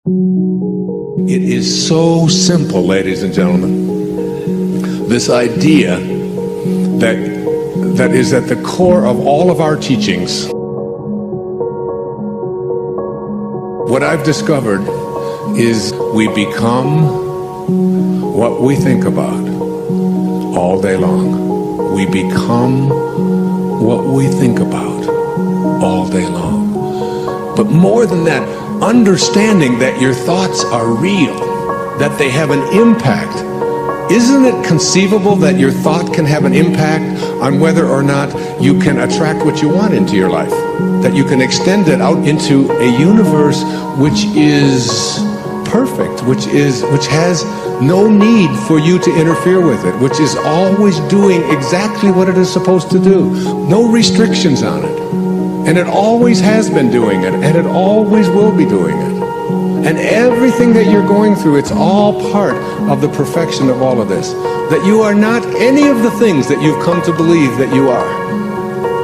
It is so simple, ladies and gentlemen. This idea that is at the core of all of our teachings. What I've discovered is we become what we think about all day long. We become what we think about all day long. But more than that, understanding that your thoughts are real, that they have an impact. Isn't it conceivable that your thought can have an impact on whether or not you can attract what you want into your life? That you can extend it out into a universe which is perfect, which has no need for you to interfere with it, which is always doing exactly what it is supposed to do. No restrictions on it. And it always has been doing it, and it always will be doing it. And everything that you're going through, it's all part of the perfection of all of this. That you are not any of the things that you've come to believe that you are.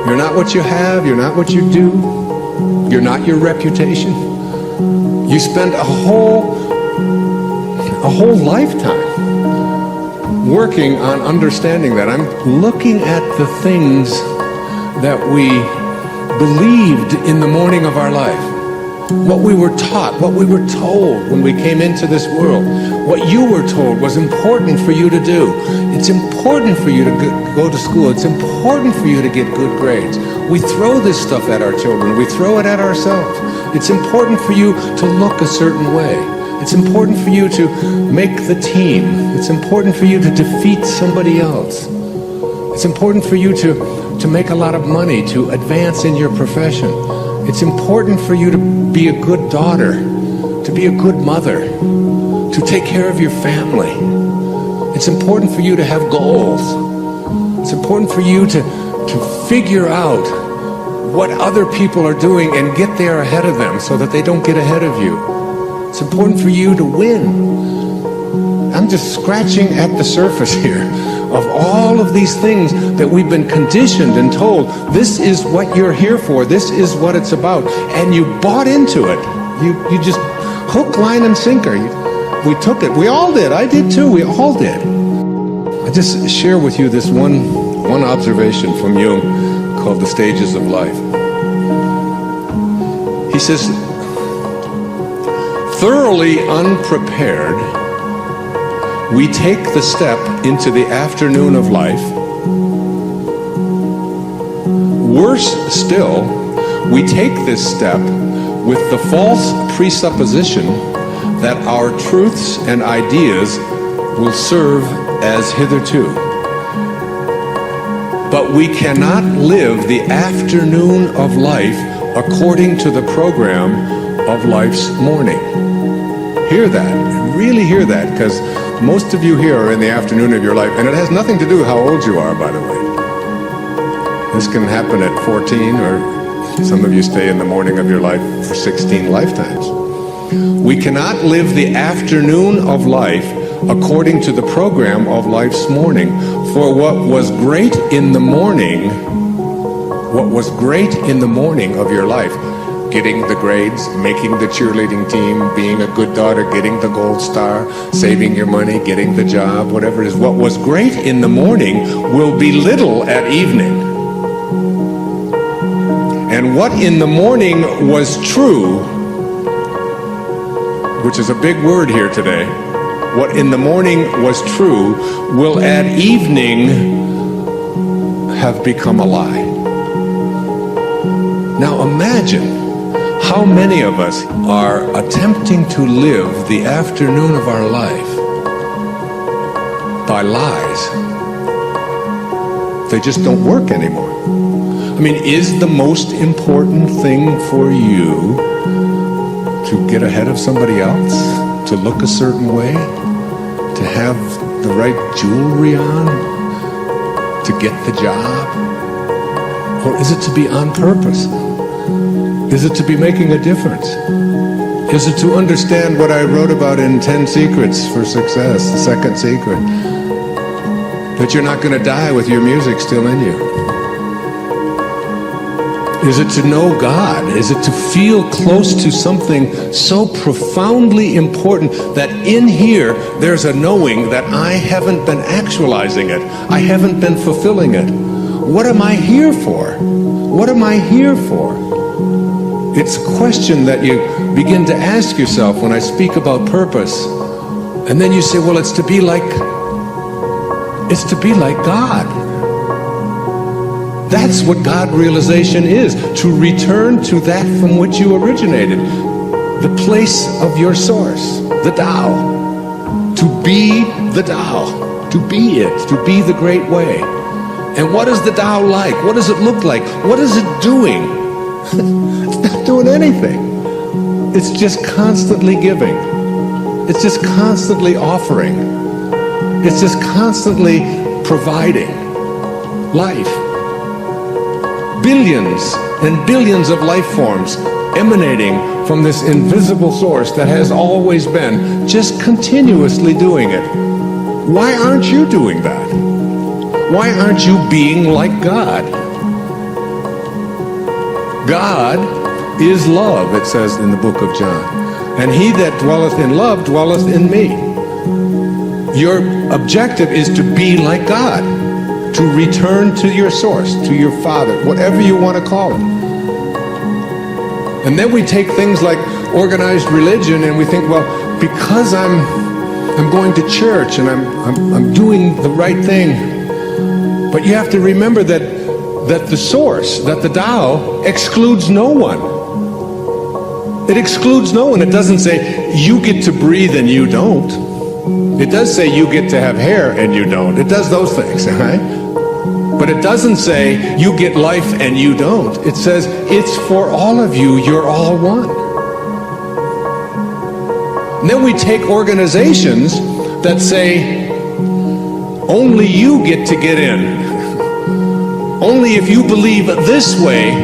You're not what you have, you're not what you do, you're not your reputation. You spend a whole lifetime working on understanding that. I'm looking at the things that we believed in the morning of our life. What we were taught, what we were told when we came into this world, what you were told was important for you to do. It's important for you to go to school. It's important for you to get good grades. We throw this stuff at our children. We throw it at ourselves. It's important for you to look a certain way. It's important for you to make the team. It's important for you to defeat somebody else. It's important for you to make a lot of money, to advance in your profession. It's important for you to be a good daughter, to be a good mother, to take care of your family. It's important for you to have goals. It's important for you to figure out what other people are doing and get there ahead of them so that they don't get ahead of you. It's important for you to win. I'm just scratching at the surface here of all of these things that we've been conditioned and told, this is what you're here for, this is what it's about, and you bought into it. You just hook, line, and sinker. We took it. We all did. I did too. We all did. I just share with you this one observation from Jung called The Stages of Life. He says, thoroughly unprepared, we take the step into the afternoon of life. Worse still, we take this step with the false presupposition that our truths and ideas will serve as hitherto. But we cannot live the afternoon of life according to the program of life's morning. Hear that, really hear that, because most of you here are in the afternoon of your life, and it has nothing to do with how old you are, by the way. This can happen at 14, or some of you stay in the morning of your life for 16 lifetimes. We cannot live the afternoon of life according to the program of life's morning. For what was great in the morning of your life, getting the grades, making the cheerleading team, being a good daughter, getting the gold star, saving your money, getting the job, whatever it is. What was great in the morning will be little at evening. And what in the morning was true, which is a big word here today, what in the morning was true will at evening have become a lie. Now imagine how many of us are attempting to live the afternoon of our life by lies. They just don't work anymore. I mean, is the most important thing for you to get ahead of somebody else, to look a certain way, to have the right jewelry on, to get the job? Or is it to be on purpose? Is it to be making a difference? Is it to understand what I wrote about in 10 Secrets for Success, the second secret? That you're not going to die with your music still in you. Is it to know God? Is it to feel close to something so profoundly important that in here there's a knowing that I haven't been actualizing it, I haven't been fulfilling it? What am I here for? What am I here for? It's a question that you begin to ask yourself when I speak about purpose. And then you say, well, it's to be like God. That's what God realization is, to return to that from which you originated, the place of your source, the Tao, to be the Tao, to be it, to be the great way. And what is the Tao like? What does it look like? What is it doing? It's not doing anything. It's just constantly giving. It's just constantly offering. It's just constantly providing life. Billions and billions of life forms emanating from this invisible source that has always been, just continuously doing it. Why aren't you doing that? Why aren't you being like God? God is love, it says in the book of John. And he that dwelleth in love dwelleth in me. Your objective is to be like God, to return to your source, to your Father, whatever you want to call it. And then we take things like organized religion and we think, well, because I'm going to church and I'm doing the right thing. But you have to remember that the source, that the Tao, excludes no one. It excludes no one. It doesn't say you get to breathe and you don't. It does say you get to have hair and you don't. It does those things, right? But it doesn't say you get life and you don't. It says it's for all of you, you're all one. And then we take organizations that say only you get to get in. Only if you believe this way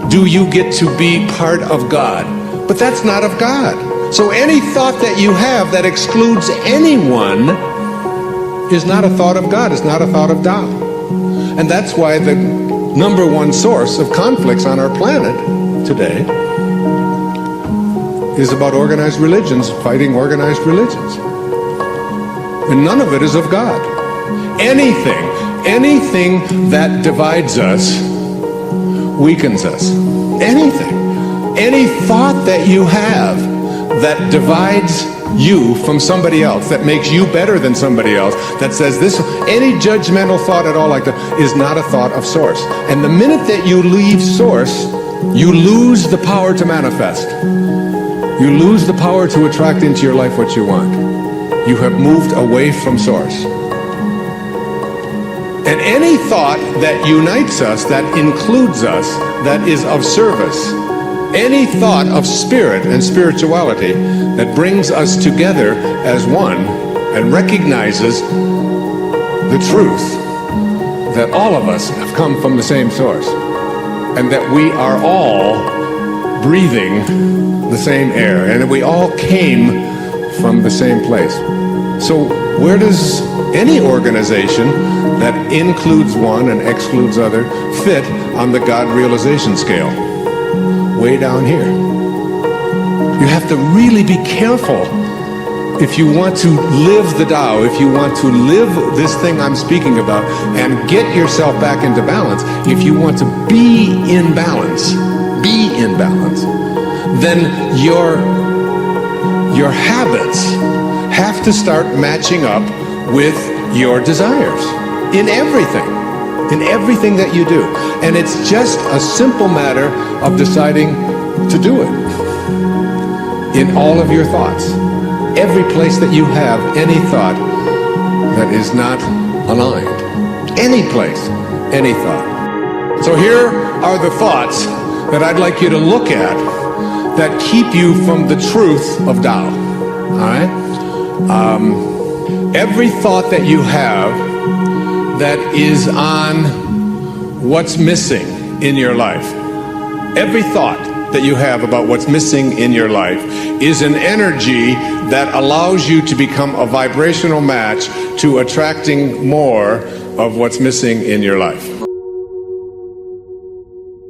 do you get to be part of God. But that's not of God. So any thought that you have that excludes anyone is not a thought of God, it's not a thought of Tao. And that's why the number one source of conflicts on our planet today is about organized religions fighting organized religions. And none of it is of God. Anything that divides us weakens us. Anything. Any thought that you have that divides you from somebody else, that makes you better than somebody else, that says this, any judgmental thought at all like that is not a thought of source. And the minute that you leave source, you lose the power to manifest. You lose the power to attract into your life what you want. You have moved away from source. And any thought that unites us, that includes us, that is of service, any thought of spirit and spirituality that brings us together as one and recognizes the truth that all of us have come from the same source and that we are all breathing the same air and that we all came from the same place. So where does any organization that includes one and excludes other fit on the God realization scale? Way down here. You have to really be careful if you want to live the Tao, if you want to live this thing I'm speaking about and get yourself back into balance, if you want to be in balance, then your habits have to start matching up with your desires in everything that you do. And it's just a simple matter of deciding to do it in all of your thoughts. Every place that you have any thought that is not aligned. Any place, any thought. So here are the thoughts that I'd like you to look at that keep you from the truth of Tao. All right? Every thought that you have that is on what's missing in your life, every thought that you have about what's missing in your life is an energy that allows you to become a vibrational match to attracting more of what's missing in your life.